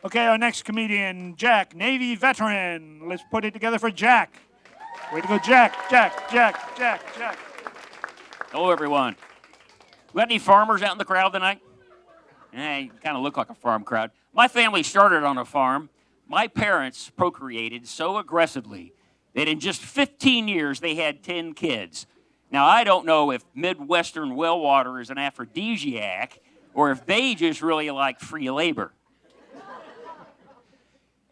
Okay, our next comedian, Jack, Navy veteran. Let's put it together for Jack. Way to go, Jack. Hello, everyone. We got any farmers out in the crowd tonight? You kind of look like a farm crowd. My family started on a farm. My parents procreated so aggressively that in just 15 years, they had 10 kids. Now, I don't know if Midwestern well water is an aphrodisiac or if they just really like free labor.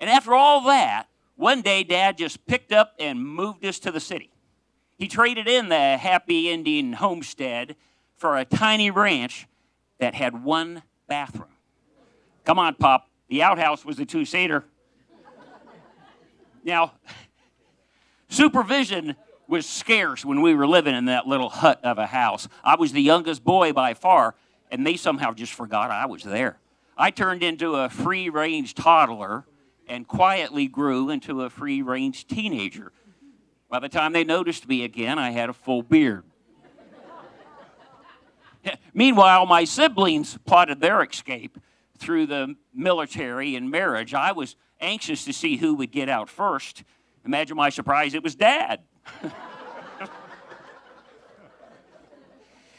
And after all that, one day, Dad just picked up and moved us to the city. He traded in the happy Indian homestead for a tiny ranch that had one bathroom. Come on, Pop. The outhouse was a two-seater. Now, supervision was scarce when we were living in that little hut of a house. I was the youngest boy by far, and they somehow just forgot I was there. I turned into a free-range toddler and quietly grew into a free-range teenager. By the time they noticed me again, I had a full beard. Meanwhile, my siblings plotted their escape through the military and marriage. I was anxious to see who would get out first. Imagine my surprise, it was Dad.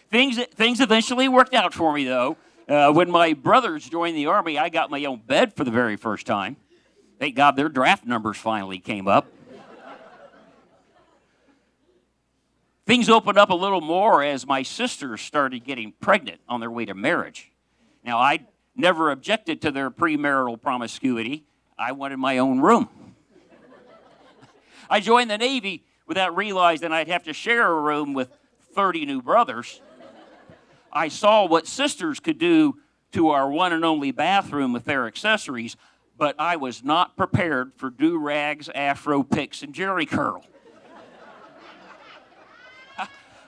Things eventually worked out for me, though. When my brothers joined the Army, I got my own bed for the very first time. Thank God their draft numbers finally came up. Things opened up a little more as my sisters started getting pregnant on their way to marriage. Now, I never objected to their premarital promiscuity. I wanted my own room. I joined the Navy without realizing I'd have to share a room with 30 new brothers. I saw what sisters could do to our one and only bathroom with their accessories, but I was not prepared for do-rags, afro picks, and jerry curl.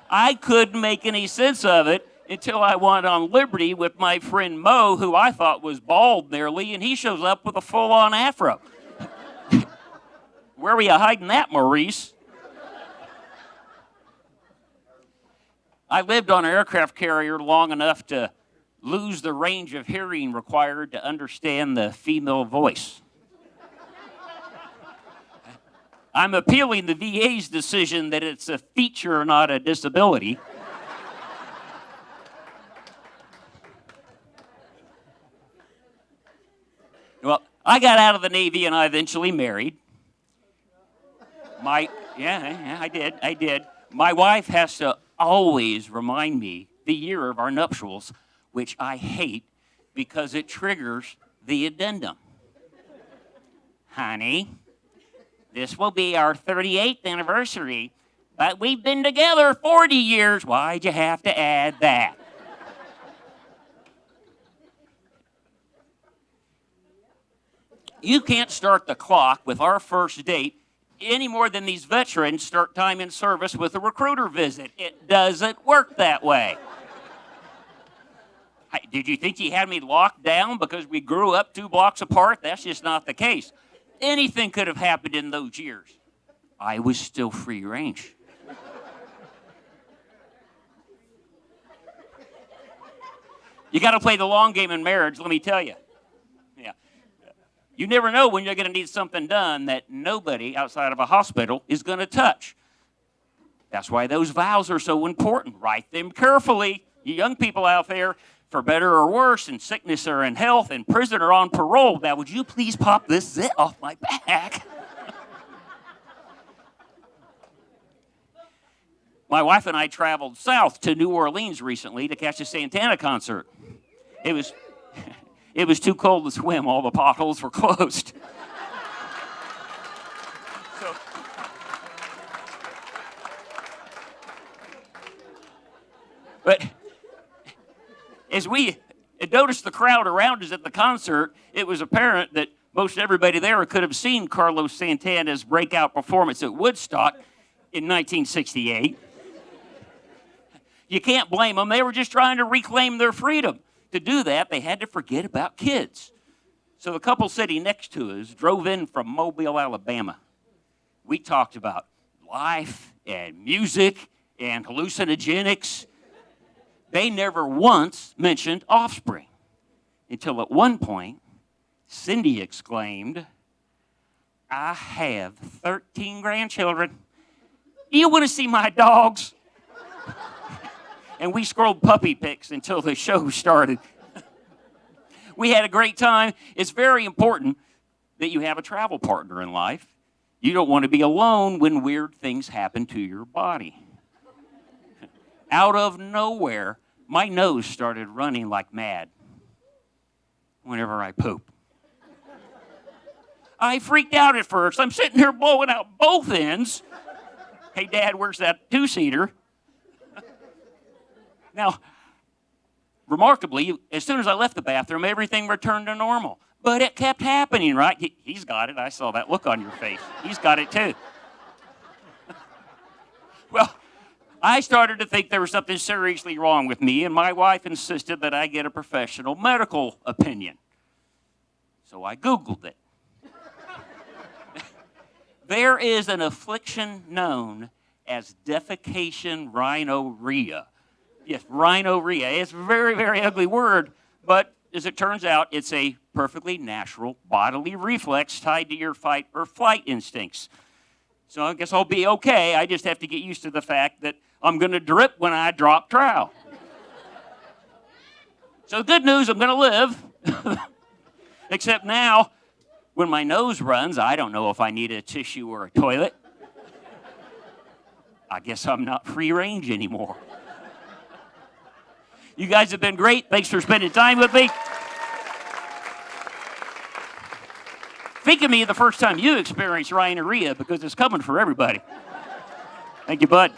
I couldn't make any sense of it until I went on Liberty with my friend Mo, who I thought was bald nearly, and he shows up with a full-on afro. Where were you hiding that, Maurice? I lived on an aircraft carrier long enough to lose the range of hearing required to understand the female voice. I'm appealing the VA's decision that it's a feature, not a disability. Well, I got out of the Navy and I eventually married. I did. My wife has to always remind me the year of our nuptials, which I hate because it triggers the addendum. Honey, this will be our 38th anniversary, but we've been together 40 years. Why'd you have to add that? You can't start the clock with our first date any more than these veterans start time in service with a recruiter visit. It doesn't work that way. Did you think you had me locked down because we grew up 2 blocks apart? That's just not the case. Anything could have happened in those years. I was still free range. You got to play the long game in marriage, let me tell you. Yeah. You never know when you're going to need something done that nobody outside of a hospital is going to touch. That's why those vows are so important. Write them carefully. You young people out there, for better or worse, in sickness or in health, in prison or on parole. Now, would you please pop this zit off my back? My wife and I traveled south to New Orleans recently to catch a Santana concert. It was too cold to swim. All the potholes were closed. But as we noticed the crowd around us at the concert, it was apparent that most everybody there could have seen Carlos Santana's breakout performance at Woodstock in 1968. You can't blame them. They were just trying to reclaim their freedom. To do that, they had to forget about kids. So the couple sitting next to us drove in from Mobile, Alabama. We talked about life and music and hallucinogenics. They never once mentioned offspring until at one point Cindy exclaimed, I have 13 grandchildren. Do you want to see my dogs? And we scrolled puppy pics until the show started. We had a great time. It's very important that you have a travel partner in life. You don't want to be alone when weird things happen to your body. Out of nowhere, my nose started running like mad whenever I poop. I freaked out at first. I'm sitting here blowing out both ends. Hey, Dad, where's that two-seater? Now, remarkably, as soon as I left the bathroom, everything returned to normal. But it kept happening, right? He's got it. I saw that look on your face. He's got it too. Well, I started to think there was something seriously wrong with me, and my wife insisted that I get a professional medical opinion. So I Googled it. There is an affliction known as defecation rhinorrhea. Yes, rhinorrhea. It's a very, very ugly word, but as it turns out, it's a perfectly natural bodily reflex tied to your fight or flight instincts. So I guess I'll be okay. I just have to get used to the fact that I'm going to drip when I drop trout. So good news, I'm going to live. Except now, when my nose runs, I don't know if I need a tissue or a toilet. I guess I'm not free range anymore. You guys have been great. Thanks for spending time with me. Think of me the first time you experience rhinorrhea because it's coming for everybody. Thank you, bud.